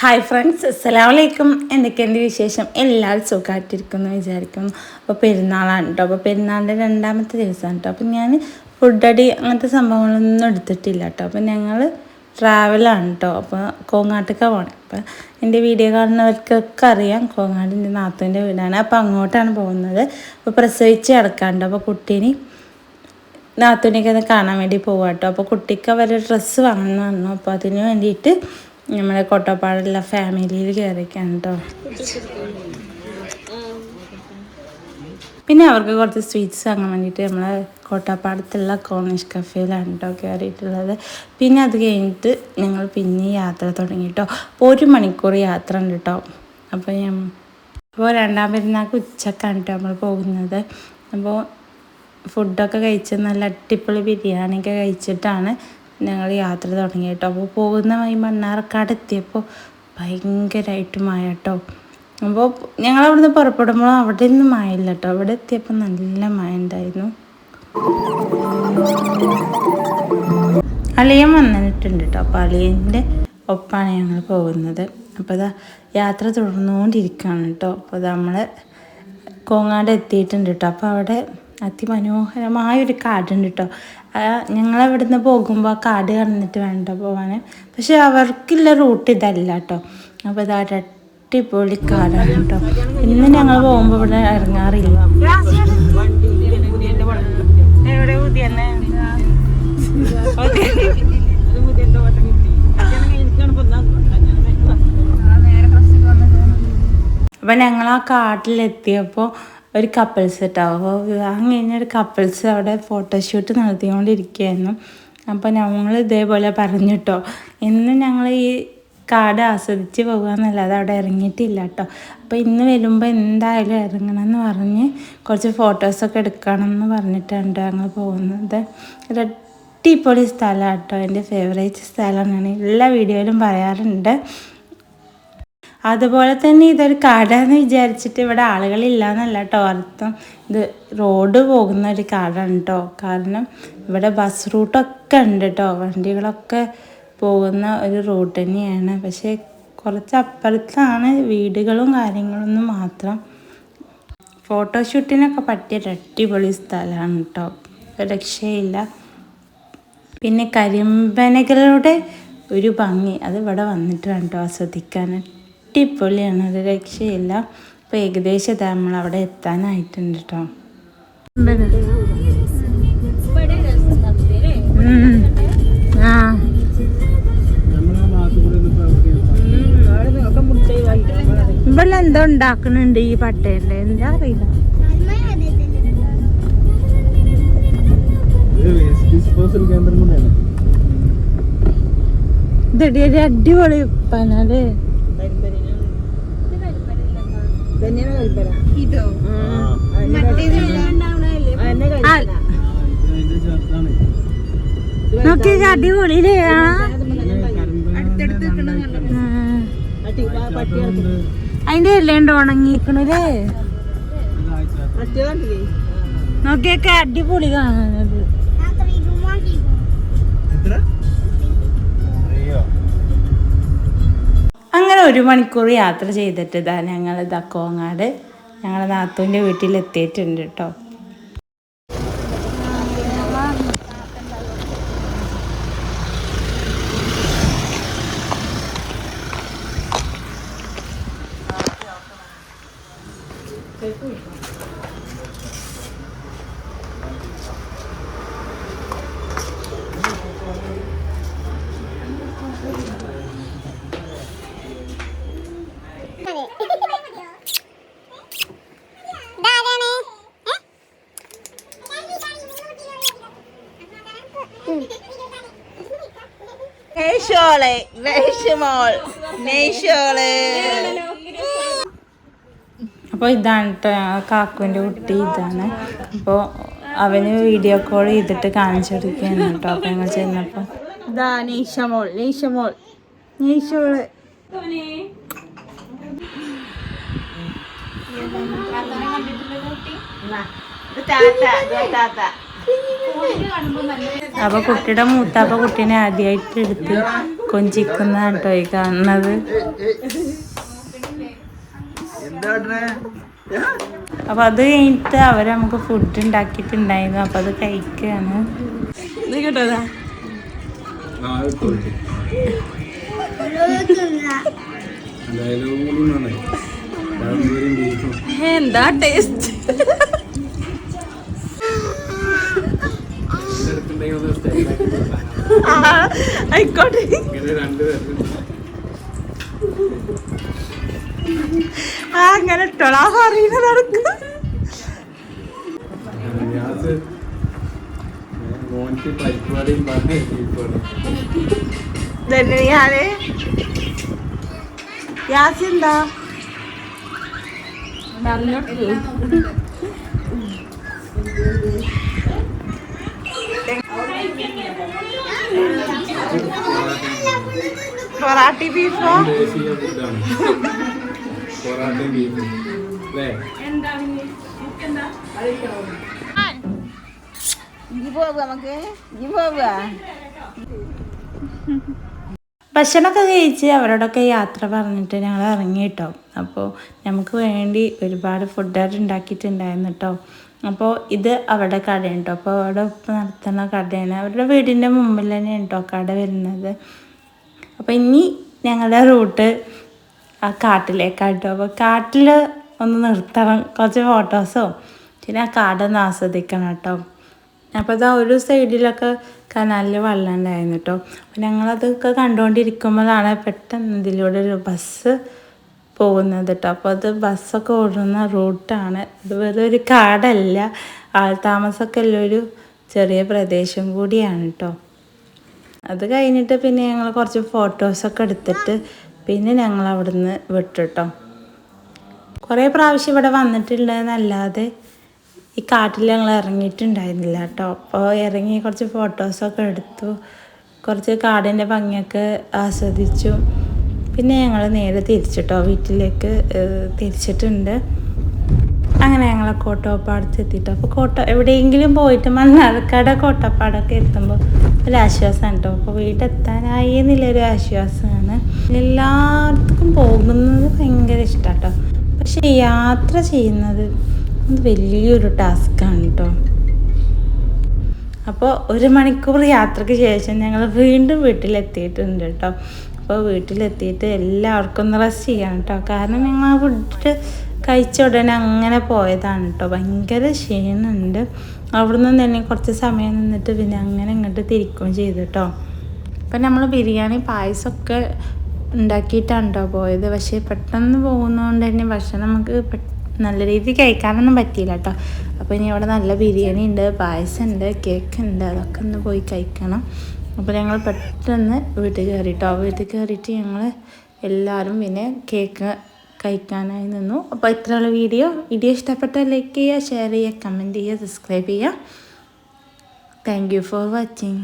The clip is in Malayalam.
ഹായ് ഫ്രണ്ട്സ്, അസ്സലാമലൈക്കും. എന്തൊക്കെയുണ്ട് വിശേഷം? എല്ലാവരും സുഖമായിട്ടിരിക്കുന്നു വിചാരിക്കുന്നു. അപ്പോൾ പെരുന്നാളാണ് കേട്ടോ. അപ്പോൾ പെരുന്നാളിൻ്റെ രണ്ടാമത്തെ ദിവസമാണ് കേട്ടോ. അപ്പോൾ ഞാൻ ഫുഡടി അങ്ങനത്തെ സംഭവങ്ങളൊന്നും എടുത്തിട്ടില്ല കേട്ടോ. അപ്പോൾ ഞങ്ങൾ ട്രാവലാണ് കേട്ടോ. അപ്പോൾ കോങ്ങാട്ടൊക്കെ പോകണം. അപ്പോൾ എൻ്റെ വീഡിയോ കാണുന്നവർക്കൊക്കെ അറിയാം, കോങ്ങാട് എൻ്റെ നാത്തൂൻ്റെ വീടാണ്. അപ്പോൾ അങ്ങോട്ടാണ് പോകുന്നത്. അപ്പോൾ പ്രസവിച്ച് കിടക്കാണ്ട്. അപ്പോൾ കുട്ടീനെ നാത്തൂനെയൊക്കെ ഒന്ന് കാണാൻ വേണ്ടി പോകാം കേട്ടോ. അപ്പോൾ കുട്ടിക്ക് അവർ ഡ്രസ്സ് വാങ്ങണമെന്ന് പറഞ്ഞു. അപ്പോൾ അതിന് വേണ്ടിയിട്ട് നമ്മളെ കോട്ടപ്പാടുള്ള ഫാമിലിയിൽ കയറിയൊക്കെയാണ് കേട്ടോ. പിന്നെ അവർക്ക് കുറച്ച് സ്വീറ്റ്സ് വാങ്ങാൻ വേണ്ടിയിട്ട് നമ്മളെ കോട്ടപ്പാടത്തുള്ള കോർണിഷ് കഫേയിലാണ് കേട്ടോ കയറിയിട്ടുള്ളത്. പിന്നെ അത് കഴിഞ്ഞിട്ട് ഞങ്ങൾ പിന്നെ യാത്ര തുടങ്ങി കേട്ടോ. അപ്പോൾ 1 മണിക്കൂർ യാത്ര ഉണ്ട് കേട്ടോ. അപ്പോൾ രണ്ടാം പെരുന്നാൾക്ക് ഉച്ചക്കാണ് കേട്ടോ നമ്മൾ പോകുന്നത്. അപ്പോൾ ഫുഡൊക്കെ കഴിച്ച് നല്ല അടിപൊളി ബിരിയാണിയൊക്കെ കഴിച്ചിട്ടാണ് ഞങ്ങൾ യാത്ര തുടങ്ങി കേട്ടോ. അപ്പോൾ പോകുന്ന വഴി മണ്ണാർക്കാട് എത്തിയപ്പോൾ ഭയങ്കരമായിട്ട് മഴ കേട്ടോ. അപ്പോൾ ഞങ്ങൾ അവിടുന്ന് പുറപ്പെടുമ്പോൾ അവിടെ ഒന്നും മഴയില്ല കേട്ടോ. അവിടെ എത്തിയപ്പോൾ നല്ല മഴ ഉണ്ടായിരുന്നു. അളിയൻ വന്നിട്ടുണ്ട് കേട്ടോ. അപ്പോൾ അളിയൻ്റെ ഒപ്പാണ് ഞങ്ങൾ പോകുന്നത്. അപ്പോൾ അതാ യാത്ര തുടർന്നുകൊണ്ടിരിക്കുകയാണ് കേട്ടോ. അപ്പോൾ നമ്മൾ കോങ്ങാട് എത്തിയിട്ടുണ്ട് കേട്ടോ. അപ്പോൾ അവിടെ അതിമനോഹരമായൊരു കാടുണ്ട് കേട്ടോ. ഞങ്ങളവിടെ നിന്ന് പോകുമ്പോൾ ആ കാട് കടന്നിട്ട് വേണ്ട പോകാൻ. പക്ഷെ അവർക്കുള്ള റൂട്ട് ഇതല്ല കേട്ടോ. അപ്പോൾ ഇത് അടിപൊളി കാടാണ് കേട്ടോ. ഇന്ന് ഞങ്ങൾ പോകുമ്പോൾ ഇവിടെ ഇറങ്ങാറില്ല. അപ്പം ഞങ്ങൾ ആ കാട്ടിലെത്തിയപ്പോൾ ഒരു കപ്പിൾസ് കേട്ടോ. അപ്പോൾ വിവാഹം കഴിഞ്ഞൊരു കപ്പിൾസ് അവിടെ ഫോട്ടോഷൂട്ട് നടത്തിക്കൊണ്ടിരിക്കുകയായിരുന്നു. അപ്പോൾ ഞങ്ങൾ ഇതേപോലെ പറഞ്ഞു കേട്ടോ, ഇന്ന് ഞങ്ങൾ ഈ കാട് ആസ്വദിച്ച് പോകുകയെന്നല്ലാതെ അവിടെ ഇറങ്ങിയിട്ടില്ല കേട്ടോ. അപ്പോൾ ഇന്ന് വരുമ്പോൾ എന്തായാലും ഇറങ്ങണം എന്ന് പറഞ്ഞ് കുറച്ച് ഫോട്ടോസൊക്കെ എടുക്കണം എന്ന് പറഞ്ഞിട്ടാണ് ഞങ്ങൾ പോകുന്നത്. ഒരു അടിപൊളി സ്ഥലമാണ് കേട്ടോ. എൻ്റെ ഫേവറേറ്റ് സ്ഥലമാണ്, എല്ലാ വീഡിയോയിലും പറയാറുണ്ട്. അതുപോലെ തന്നെ ഇതൊരു കാടാന്ന് വിചാരിച്ചിട്ട് ഇവിടെ ആളുകളില്ല എന്നല്ല കേട്ടോ അർത്ഥം. ഇത് റോഡ് പോകുന്ന ഒരു കാടാണ് കേട്ടോ. കാരണം ഇവിടെ ബസ് റൂട്ടൊക്കെ ഉണ്ട് കേട്ടോ. വണ്ടികളൊക്കെ പോകുന്ന ഒരു റൂട്ട് തന്നെയാണ്. പക്ഷേ കുറച്ച് അപ്പുറത്താണ് വീടുകളും കാര്യങ്ങളൊന്നും മാത്രം. ഫോട്ടോഷൂട്ടിനൊക്കെ പറ്റിയ അടിപൊളി സ്ഥലമാണ് കേട്ടോ. രക്ഷയില്ല. പിന്നെ കരിമ്പനകളുടെ ഒരു ഭംഗി അത് ഇവിടെ വന്നിട്ട് വേണം കേട്ടോ ആസ്വദിക്കാൻ. അടിപൊളിയാണ്, ഒരു രക്ഷയില്ല. അപ്പോൾ ഏകദേശം നമ്മൾ അവിടെ എത്താനായിട്ടുണ്ട് കേട്ടോ. ഇവിടെ എന്തോ ഉണ്ടാക്കുന്നുണ്ട് ഈ പട്ടയല്ലേ, എന്താ അറിയില്ല. ഇതൊരു അടിപൊളി ഉപ്പാനല്ലേ. നോക്കിയ അടിപൊളിയിലേ അതിന്റെ എല്ലാം ഉണങ്ങിക്കണല്ലേ. നോക്കിയൊക്കെ അടിപൊളി കാണാനത്. അങ്ങനെ 1 മണിക്കൂർ യാത്ര ചെയ്തിട്ട് ഇതാ ഞങ്ങൾ കോങ്ങാട് ഞങ്ങളുടെ നാത്തൂൻ്റെ വീട്ടിലെത്തിയിട്ടുണ്ട് കേട്ടോ. അപ്പോൾ ഇതാണ് കേട്ടോ കാക്കുവിൻ്റെ കുട്ടി, ഇതാണ്. അപ്പോൾ അവന് വീഡിയോ കോൾ ചെയ്തിട്ട് കാണിച്ചു കൊടുക്കുകയാണ് കേട്ടോ. അപ്പോൾ ഞങ്ങൾ ചെന്നപ്പോൾ ഇതാ നെയ്ഷമോൾ നെയ്ഷോള്. അപ്പോൾ കുട്ടിയുടെ മൂത്താപ്പ കുട്ടീനെ ആദ്യമായിട്ട് എടുത്ത് കൊഞ്ചിക്കുന്നതാണ് കേട്ടോ ഈ കാണുന്നത്. അപ്പോൾ അത് കഴിഞ്ഞിട്ട് അവർ നമുക്ക് ഫുഡ് ഉണ്ടാക്കിയിട്ടുണ്ടായിരുന്നു. അപ്പോൾ അത് കഴിക്കുകയാണ്. കേട്ടോതാ എന്താ ടേസ്റ്റ്. ആയിക്കോട്ടെ. അങ്ങനെ ഇട്ടോളാ പറയുന്നത് നടക്കും. യാസെന്താ പൊറാട്ടി ബീഫോ ഭക്ഷണമൊക്കെ കഴിച്ച് അവരോടൊക്കെ യാത്ര പറഞ്ഞിട്ട് ഞങ്ങൾ ഇറങ്ങി കേട്ടോ. അപ്പോൾ നമുക്ക് വേണ്ടി ഒരുപാട് ഫുഡായിട്ട് ഉണ്ടാക്കിയിട്ടുണ്ടായിരുന്നു കേട്ടോ. അപ്പോൾ ഇത് അവരുടെ കടയാണ് കേട്ടോ. അപ്പോൾ അവിടെ ഉപ്പ് നടത്തുന്ന കടയാണ്. അവരുടെ വീടിൻ്റെ മുമ്പിൽ തന്നെ കേട്ടോ കട വരുന്നത്. അപ്പോൾ ഇനി ഞങ്ങളുടെ റൂട്ട് ആ കാട്ടിലേക്കാണ് കേട്ടോ. അപ്പോൾ കാട്ടിൽ ഒന്ന് നിർത്തണം, കുറച്ച് ഫോട്ടോസോ പിന്നെ ആ കാടൊന്ന് ആസ്വദിക്കണം കേട്ടോ. അപ്പോൾ അതാ ഒരു സൈഡിലൊക്കെ കനാലിൽ വെള്ളം ഉണ്ടായിരുന്നു കേട്ടോ. അപ്പോൾ ഞങ്ങളതൊക്കെ കണ്ടുകൊണ്ടിരിക്കുമ്പോഴാണ് പെട്ടെന്ന് ഇതിലൂടെ ഒരു ബസ് പോകുന്നത് കേട്ടോ. അപ്പോൾ അത് ബസ്സൊക്കെ ഓടുന്ന റൂട്ടാണ്. ഇത് വെറുതെ ഒരു കാടല്ല, ആൾതാമസമൊക്കെ ഉള്ളൊരു ചെറിയ പ്രദേശം കൂടിയാണ് കേട്ടോ. അത് കഴിഞ്ഞിട്ട് പിന്നെ ഞങ്ങൾ കുറച്ച് ഫോട്ടോസൊക്കെ എടുത്തിട്ട് പിന്നെ ഞങ്ങൾ അവിടുന്ന് വിട്ടു കേട്ടോ. കുറേ പ്രാവശ്യം ഇവിടെ വന്നിട്ടുള്ളതെന്നല്ലാതെ ഈ കാട്ടിൽ ഞങ്ങൾ ഇറങ്ങിയിട്ടുണ്ടായിരുന്നില്ല കേട്ടോ. അപ്പോൾ ഇറങ്ങി കുറച്ച് ഫോട്ടോസൊക്കെ എടുത്തു, കുറച്ച് കാടിൻ്റെ ഭംഗിയൊക്കെ ആസ്വദിച്ചു. പിന്നെ ഞങ്ങൾ നേരെ തിരിച്ചിട്ടോ വീട്ടിലേക്ക് തിരിച്ചിട്ടുണ്ട്. അങ്ങനെ ഞങ്ങൾ കോട്ടപ്പാടത്ത് എത്തിയിട്ടോ. അപ്പോൾ എവിടെയെങ്കിലും പോയിട്ട് മണ്ണാർക്കാട് കോട്ടപ്പാടൊക്കെ എത്തുമ്പോൾ ഒരു ആശ്വാസമാണ് കേട്ടോ. അപ്പോൾ വീടെത്താനായി എന്നുള്ളൊരു ആശ്വാസമാണ്. എല്ലായിടത്തും പോകുന്നത് ഭയങ്കര ഇഷ്ടമാണ് കേട്ടോ. പക്ഷെ യാത്ര ചെയ്യുന്നത് വലിയൊരു ടാസ്ക്കാണ് കേട്ടോ. അപ്പോൾ 1 മണിക്കൂർ യാത്രയ്ക്ക് ശേഷം ഞങ്ങൾ വീണ്ടും വീട്ടിലെത്തിയിട്ടുണ്ട് കേട്ടോ. അപ്പോൾ വീട്ടിലെത്തിയിട്ട് എല്ലാവർക്കും ഒന്ന് റെസ്റ്റ് ചെയ്യണം കേട്ടോ. കാരണം ഞങ്ങൾ ഫുഡ് കഴിച്ച ഉടനെ അങ്ങനെ പോയതാണ് കേട്ടോ. ഭയങ്കര ക്ഷീണമുണ്ട്. അവിടുന്ന് തന്നെ കുറച്ച് സമയം നിന്നിട്ട് പിന്നെ അങ്ങനെ ഇങ്ങോട്ട് തിരിക്കുകയും ചെയ്തു കേട്ടോ. അപ്പം നമ്മൾ ബിരിയാണി പായസമൊക്കെ ഉണ്ടാക്കിയിട്ടാണ് കേട്ടോ പോയത്. പക്ഷേ പെട്ടെന്ന് പോകുന്നതുകൊണ്ട് തന്നെ ഭക്ഷണം നമുക്ക് നല്ല രീതിയിൽ കഴിക്കാനൊന്നും പറ്റിയില്ല കേട്ടോ. അപ്പോൾ ഇനി അവിടെ നല്ല ബിരിയാണി ഉണ്ട്, പായസം ഉണ്ട്, കേക്ക് ഉണ്ട്, അതൊക്കെ ഒന്ന് പോയി കഴിക്കണം. അപ്പോൾ ഞങ്ങൾ പെട്ടെന്ന് വീട്ടിൽ കയറിയിട്ടോ. വീട്ടിൽ കയറിയിട്ട് ഞങ്ങൾ എല്ലാവരും പിന്നെ കേക്ക് കഴിക്കാനായി നിന്നു. അപ്പോൾ ഇത്രയുള്ള വീഡിയോ ഇഷ്ടപ്പെട്ടാൽ ലൈക്ക് ചെയ്യുക, ഷെയർ ചെയ്യുക, കമൻറ്റ് ചെയ്യുക, സബ്സ്ക്രൈബ് ചെയ്യുക. Thank you for watching.